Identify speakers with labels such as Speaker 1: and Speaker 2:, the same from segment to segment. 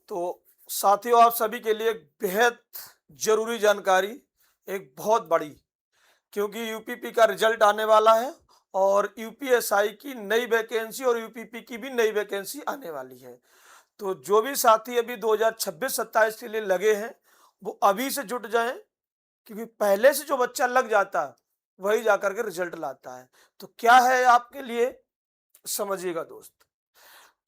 Speaker 1: तो साथियों, आप सभी के लिए एक बेहद जरूरी जानकारी, एक बहुत बड़ी, क्योंकि यूपीपी का रिजल्ट आने वाला है और यूपीएसआई की नई वैकेंसी और यूपीपी की भी नई वैकेंसी आने वाली है। तो जो भी साथी अभी 2026-27 के लिए लगे हैं, वो अभी से जुट जाएं, क्योंकि पहले से जो बच्चा लग जाता है वही जाकर के रिजल्ट लाता है। तो क्या है आपके लिए, समझिएगा दोस्त।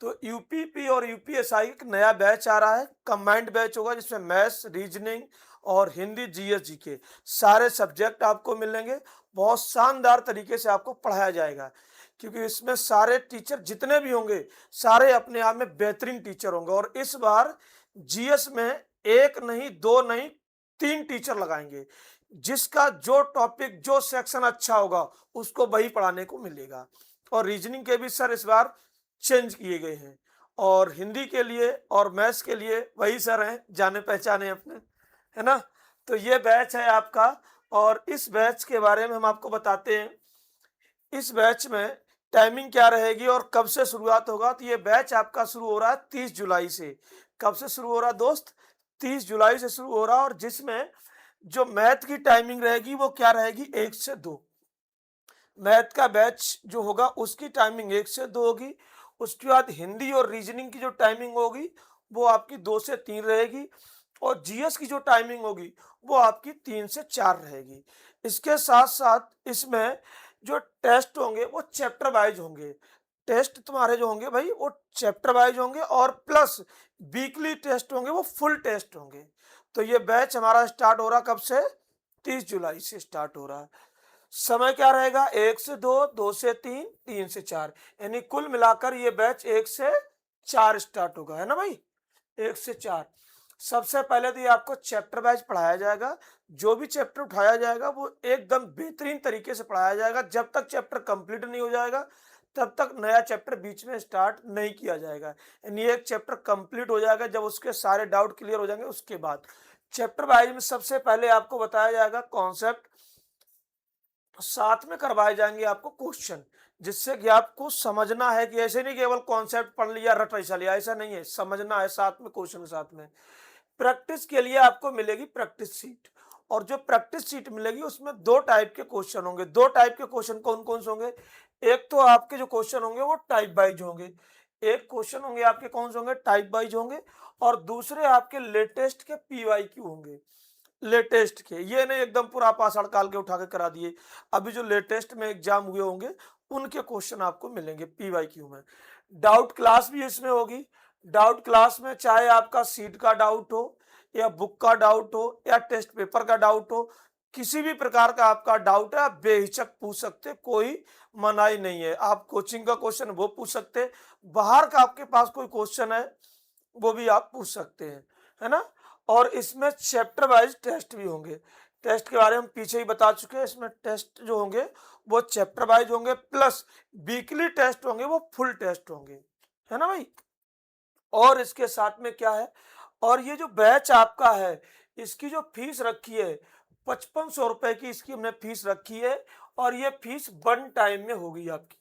Speaker 1: तो यूपीपी और यूपीएसआई एक नया बैच आ रहा है, कंबाइंड बैच होगा, जिसमें मैथ्स, रीजनिंग और हिंदी, जीएस, जीके सारे सब्जेक्ट आपको मिलेंगे। बहुत शानदार तरीके से आपको पढ़ाया जाएगा, क्योंकि इसमें सारे टीचर जितने भी होंगे सारे अपने आप में बेहतरीन टीचर होंगे। और इस बार जीएस में एक नहीं, दो नहीं, 3 टीचर लगाएंगे। जिसका जो टॉपिक, जो सेक्शन अच्छा होगा उसको वही पढ़ाने को मिलेगा। और रीजनिंग के भी सर इस बार चेंज किए गए हैं, और हिंदी के लिए और मैथ्स के लिए वही सर हैं, जाने पहचाने अपने, है ना। तो ये बैच है आपका, और इस बैच के बारे में हम आपको बताते हैं। इस बैच में टाइमिंग क्या रहेगी और कब से शुरुआत होगा। तो ये बैच आपका शुरू हो रहा है 30 जुलाई से। कब से शुरू हो रहा है दोस्त? 30 जुलाई से शुरू हो रहा है। और जिसमें जो मैथ की टाइमिंग रहेगी वो क्या रहेगी, 1 से 2। मैथ का बैच जो होगा उसकी टाइमिंग 1 से 2 होगी। उसके बाद हिंदी और रीजनिंग की जो टाइमिंग होगी वो आपकी 2 से 3 रहेगी। और जीएस की जो टाइमिंग होगी वो आपकी 3 से 4 रहेगी। इसके साथ साथ इसमें जो टेस्ट होंगे वो चैप्टर वाइज होंगे। टेस्ट तुम्हारे जो होंगे भाई वो चैप्टर वाइज होंगे, और प्लस वीकली टेस्ट होंगे, वो फुल टेस्ट होंगे। तो ये बैच हमारा स्टार्ट हो रहा कब से? 30 जुलाई से स्टार्ट हो रहा है। समय क्या रहेगा? 1 से 2, 2 से 3, 3 से 4, यानी कुल मिलाकर ये बैच 1 से 4 स्टार्ट होगा, है ना भाई। 1 से 4। सबसे पहले तो ये आपको चैप्टर वाइज पढ़ाया जाएगा। जो भी चैप्टर उठाया जाएगा वो एकदम बेहतरीन तरीके से पढ़ाया जाएगा। जब तक चैप्टर कंप्लीट नहीं हो जाएगा तब तक नया चैप्टर बीच में स्टार्ट नहीं किया जाएगा। यानी एक चैप्टर कंप्लीट हो जाएगा जब उसके सारे डाउट क्लियर हो जाएंगे, उसके बाद चैप्टर वाइज में सबसे पहले आपको बताया जाएगा कॉन्सेप्ट, साथ में करवाए जाएंगे आपको क्वेश्चन, जिससे कि आपको समझना है कि ऐसे नहीं केवल कॉन्सेप्ट पढ़ लिया रट ऐसा लिया, ऐसा नहीं है, समझना है साथ में क्वेश्चन के साथ में। प्रैक्टिस के लिए आपको मिलेगी प्रैक्टिस सीट, और जो प्रैक्टिस सीट मिलेगी उसमें 2 टाइप के क्वेश्चन होंगे। 2 टाइप के क्वेश्चन कौन कौन से होंगे? एक तो आपके जो क्वेश्चन होंगे वो टाइप वाइज होंगे। एक क्वेश्चन होंगे आपके कौन से होंगे? टाइप वाइज होंगे। और दूसरे आपके लेटेस्ट के पीवाईक्यू होंगे। लेटेस्ट के, ये नहीं एकदम पूरा पासड़ काल के उठा के करा दिए। अभी जो लेटेस्ट में एग्जाम हुए होंगे उनके क्वेश्चन आपको मिलेंगे पीवाईक्यू में। डाउट क्लास भी इसमें होगी। डाउट क्लास में चाहे आपका सीट का डाउट हो, या बुक का डाउट हो, या टेस्ट पेपर का डाउट हो, किसी भी प्रकार का आपका डाउट है आप बेहिचक पूछ सकते, कोई मनाही नहीं है। आप कोचिंग का क्वेश्चन वो पूछ सकते, बाहर का आपके पास कोई क्वेश्चन है वो भी आप पूछ सकते हैं, है ना। और इसमें चैप्टर वाइज टेस्ट भी होंगे। टेस्ट के बारे में हम पीछे ही बता चुके हैं। इसमें टेस्ट जो होंगे वो चैप्टर वाइज होंगे, प्लस वीकली टेस्ट होंगे, वो फुल टेस्ट होंगे, है ना भाई। और इसके साथ में क्या है, और ये जो बैच आपका है इसकी जो फीस रखी है 5500 रुपए की इसकी हमने फीस रखी है। और ये फीस 1 टाइम में होगी आपकी।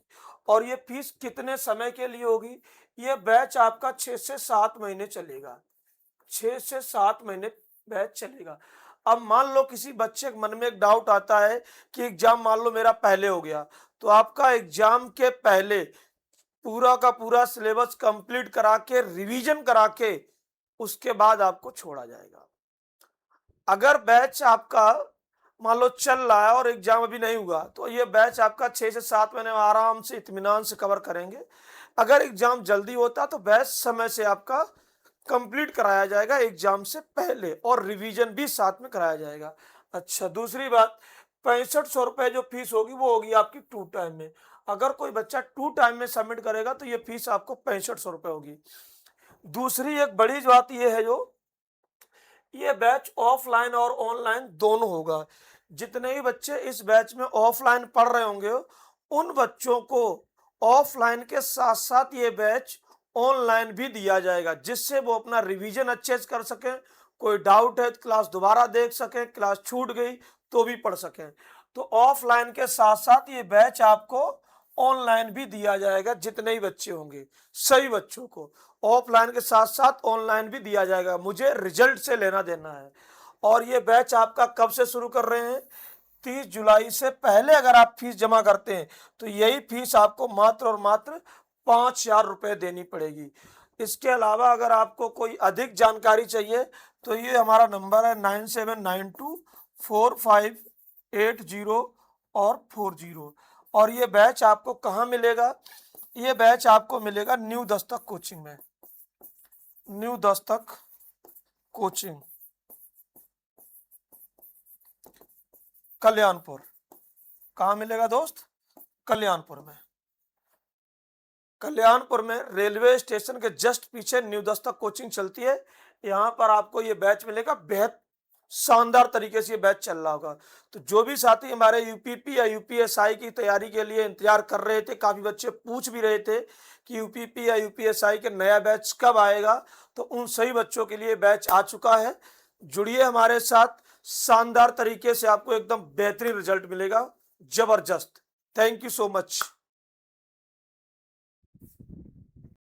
Speaker 1: और ये फीस कितने समय के लिए होगी? ये बैच आपका 6 से 7 महीने चलेगा। 6 से 7 महीने बैच चलेगा। अब मान लो किसी बच्चे के मन में एक डाउट आता है कि एग्जाम मान लो मेरा पहले हो गया, तो आपका एग्जाम के पहले पूरा का पूरा सिलेबस कंप्लीट करा के, रिवीजन करा के, उसके बाद आपको छोड़ा जाएगा। अगर बैच आपका मान लो चल रहा है और एग्जाम अभी नहीं हुआ, तो ये बैच आपका 6 से 7 महीने में आराम से इत्मीनान से कवर करेंगे। अगर एग्जाम जल्दी होता तो बैच समय से आपका कंप्लीट कराया जाएगा एग्जाम से पहले, और रिवीजन भी साथ में कराया जाएगा। अच्छा, दूसरी बात, 6500 रुपए जो फीस होगी वो होगी आपकी 2 टाइम में। अगर कोई बच्चा 2 टाइम में सबमिट करेगा तो ये फीस आपको 6500 रुपए होगी। दूसरी एक बड़ी बात ये है, जो ये बैच ऑफलाइन और ऑनलाइन दोनों होगा। जितने भी बच्चे इस बैच में ऑफलाइन पढ़ रहे होंगे उन बच्चों को ऑफलाइन के साथ साथ ये बैच ऑनलाइन भी दिया जाएगा, जिससे वो अपना रिवीजन अच्छे से कर सकें। कोई डाउट है तो क्लास दोबारा देख सकें, क्लास छूट गई तो भी पढ़ सकें। तो ऑफलाइन के साथ साथ ये बैच आपको ऑनलाइन भी दिया जाएगा, जितने ही बच्चे होंगे सभी बच्चों को ऑफलाइन के साथ साथ ऑनलाइन भी दिया जाएगा। मुझे रिजल्ट से लेना देना है। और ये बैच आपका कब से शुरू कर रहे हैं? 30 जुलाई से पहले अगर आप फीस जमा करते हैं तो यही फीस आपको मात्र और मात्र 5,000 रुपये देनी पड़ेगी। इसके अलावा अगर आपको कोई अधिक जानकारी चाहिए तो ये हमारा नंबर है 97924580 और 40। और ये बैच आपको कहाँ मिलेगा? ये बैच आपको मिलेगा न्यू दस्तक कोचिंग में। New Dastak coaching, Kalyanpur. कहाँ मिलेगा दोस्त? कल्याणपुर में। कल्याणपुर में रेलवे स्टेशन के जस्ट पीछे न्यू दस्तक कोचिंग चलती है। यहाँ पर आपको ये बैच मिलेगा। बेहद शानदार तरीके से ये बैच चल रहा होगा। तो जो भी साथी हमारे यूपीपी या यूपीएसआई की तैयारी के लिए इंतजार कर रहे थे, काफी बच्चे पूछ भी रहे थे कि यूपीपी या यूपीएसआई के नया बैच कब आएगा, तो उन सभी बच्चों के लिए बैच आ चुका है। जुड़िए हमारे साथ, शानदार तरीके से आपको एकदम बेहतरीन रिजल्ट मिलेगा, जबरदस्त। Thank you so much.